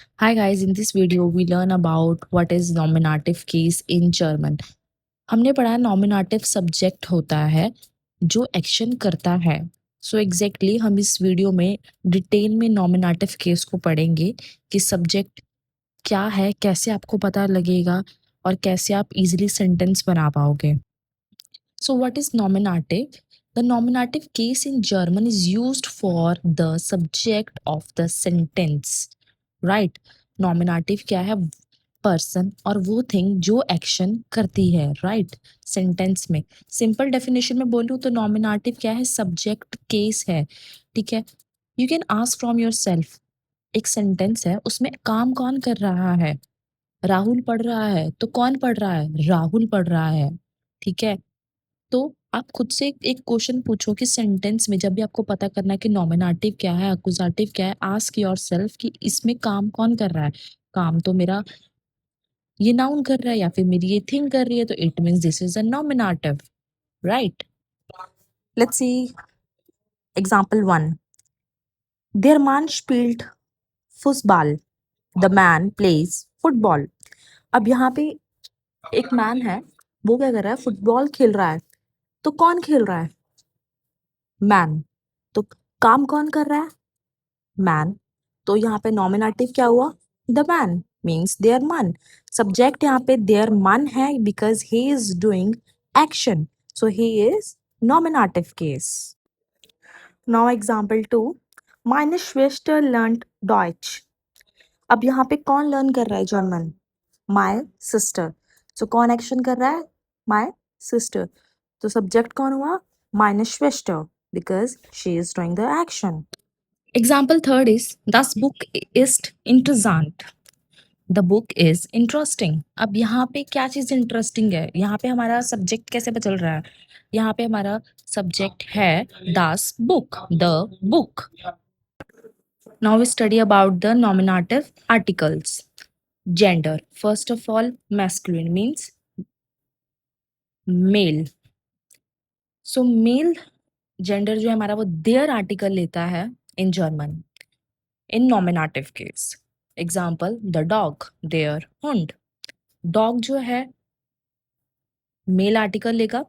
Hi guys, in this video we learn about what is nominative case in German. हमने पढ़ा nominative subject होता है जो action करता है। सो एग्जैक्टली हम इस वीडियो में डिटेल में नॉमिनेटिव केस को पढ़ेंगे कि सब्जेक्ट क्या है, कैसे आपको पता लगेगा और कैसे आप इजीली सेंटेंस बना पाओगे। So what is nominative? The nominative case in German is used for the subject of the sentence. Right? Nominative क्या है? पर्सन और वो थिंग जो एक्शन करती है, राइट? सेंटेंस में सिंपल डेफिनेशन में बोलूँ तो नॉमिनेटिव क्या है? सब्जेक्ट केस है, ठीक है? You can ask from your self, एक सेंटेंस है उसमें काम कौन कर रहा है? राहुल पढ़ रहा है, तो कौन पढ़ रहा है? राहुल पढ़ रहा है, ठीक है? तो आप खुद से एक क्वेश्चन पूछो कि सेंटेंस में जब भी आपको पता करना है कि नॉमिनेटिव क्या है, अक्यूजेटिव क्या है, आस्क योरसेल्फ कि इसमें काम कौन कर रहा है? काम तो मेरा ये नाउन कर रहा है या फिर मेरी ये थिंग कर रही है, तो it means this is a nominative, right? Let's see example 1. देयर मैन स्पील्ड फुटबॉल. The man plays football. अब यहाँ पे एक मैन है, वो क्या कर रहा है? फुटबॉल खेल रहा है। तो कौन खेल रहा है? मैन. तो काम कौन कर रहा है? मैन. तो यहाँ पे नॉमिनेटिव क्या हुआ? द मैन मीन्स देयर मन. सब्जेक्ट यहाँ पे देयर मन है because he is doing action, so he is nominative case. Now example 2. माइने श्वेस्टर लर्नड डॉइच. अब यहाँ पे कौन लर्न कर रहा है जर्मन? My sister. सो कौन एक्शन कर रहा है? My sister. तो सब्जेक्ट कौन हुआ? माइने श्वेस्टर because she is doing the action. Example third is das Buch ist interessant. The book is interesting. अब यहाँ पे क्या चीज इंटरेस्टिंग है? यहाँ पे हमारा सब्जेक्ट कैसे बदल रहा है? यहाँ पे हमारा सब्जेक्ट है दास बुक, the book. Now we study about the nominative articles. Gender, first of all masculine means male. So male gender जो है हमारा वो देयर आर्टिकल लेता है in German in nominative case. Example the dog, देयर हुंड. डॉग जो है मेल आर्टिकल लेगा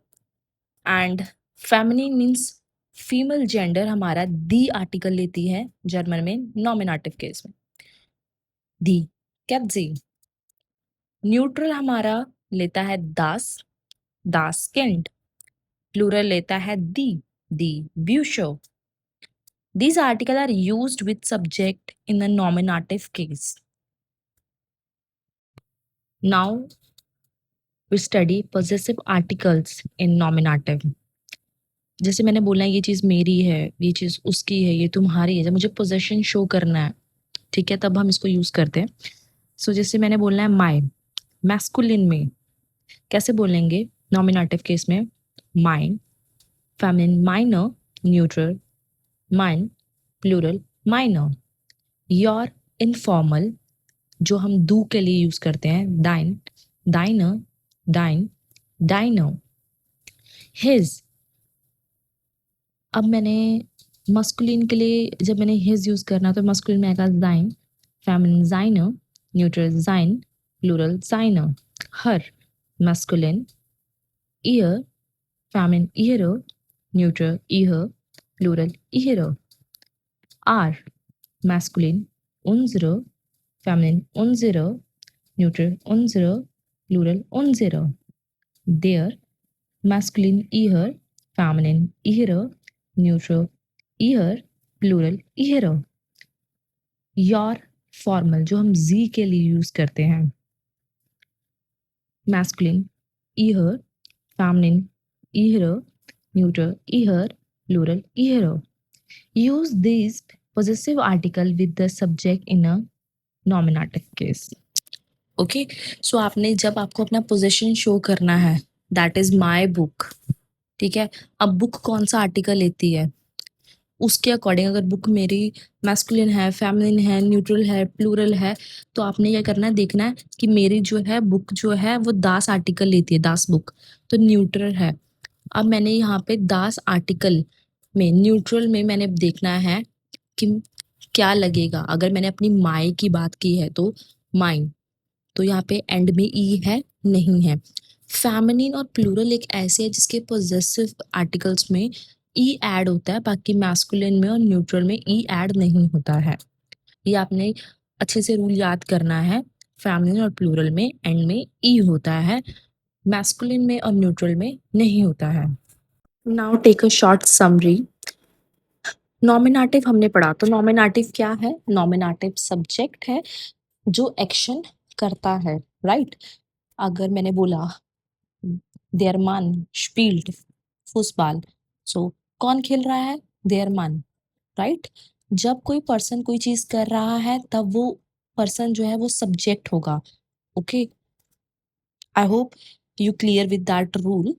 and feminine means female gender हमारा दी आर्टिकल लेती है जर्मन में नॉमिनेटिव केस में, दी. कैप्जी. न्यूट्रल हमारा लेता है दास, दास किंड. प्लूरल लेता है दी ब्यूशो. These articles are used with subject in the nominative case. Now we study possessive articles in nominative. जैसे मैंने बोला ये चीज मेरी है, ये चीज उसकी है, ये तुम्हारी है. जब मुझे पोजेशन शो करना है, ठीक है, तब हम इसको यूज करते हैं. सो जैसे मैंने बोलना है माय, मैस्कुलिन में कैसे बोलेंगे? नॉमिनेटिव केस में माइन, फेमिनिन माइनर, न्यूट्रल माइन, प्लूरल माइनर. योर इनफॉर्मल जो हम दू के लिए यूज करते हैं दाइन, दाइनर, दाइन, डाइनर. हिज. अब मैंने मस्कुलिन के लिए जब मैंने हिज यूज करना तो मस्कुलिन में आएगा जाइन, फेमिनिन जाइनर, न्यूट्रल जाइन, plural जाइनर. Her masculine, ear, feminine ear, neutral ear, plural ear. R, masculine, unsere, feminine unsere, neutral unsere, plural unsere. Their, masculine ear, feminine ear, neutral ear, plural ear. Your, formal जो हम जी के लिए use करते हैं, masculine ear, feminine ear, neuter ear, plural ear. Use these possessive article with the subject in a nominative case. Okay, so आपने जब आपको अपना पोजीशन शो करना है, दैट इज माय बुक, ठीक है. अब बुक कौन सा आर्टिकल लेती है? उसके अकॉर्डिंग अगर बुक मेरी मैस्कुलिन है, फेमिनिन है, न्यूट्रल है, प्लूरल है, तो आपने क्या करना है? देखना है कि मेरी जो है बुक जो है वो दास आर्टिकल लेती है, दास बुक, तो न्यूट्रल है. अब मैंने यहाँ पे दास आर्टिकल में न्यूट्रल में मैंने देखना है कि क्या लगेगा? अगर मैंने अपनी माय की बात की है तो माइन, तो यहाँ पे एंड में ई है? नहीं है। फेमिनिन और प्लूरल एक ऐसे है जिसके पॉजेसिव आर्टिकल्स में ई ऐड होता है, बाकी मैस्कुलिन में और न्यूट्रल में ई ऐड नहीं होता है। ये आपने अच्छे से रूल याद करना है। फेमिनिन और प्लूरल में एंड में ई होता है, मैस्कुलिन में और न्यूट्रल में नहीं होता है। Now take a short summary. Nominative हमने पढ़ा, तो नॉमिनेटिव क्या है? नॉमिनेटिव सब्जेक्ट है जो एक्शन करता है, राइट? अगर मैंने बोला देयर मन स्पील्ड फुटबॉल, सो कौन खेल रहा है? देयर मन, राइट? जब कोई पर्सन कोई चीज कर रहा है तब वो पर्सन जो है वो सब्जेक्ट होगा। Okay, I hope you clear with that rule.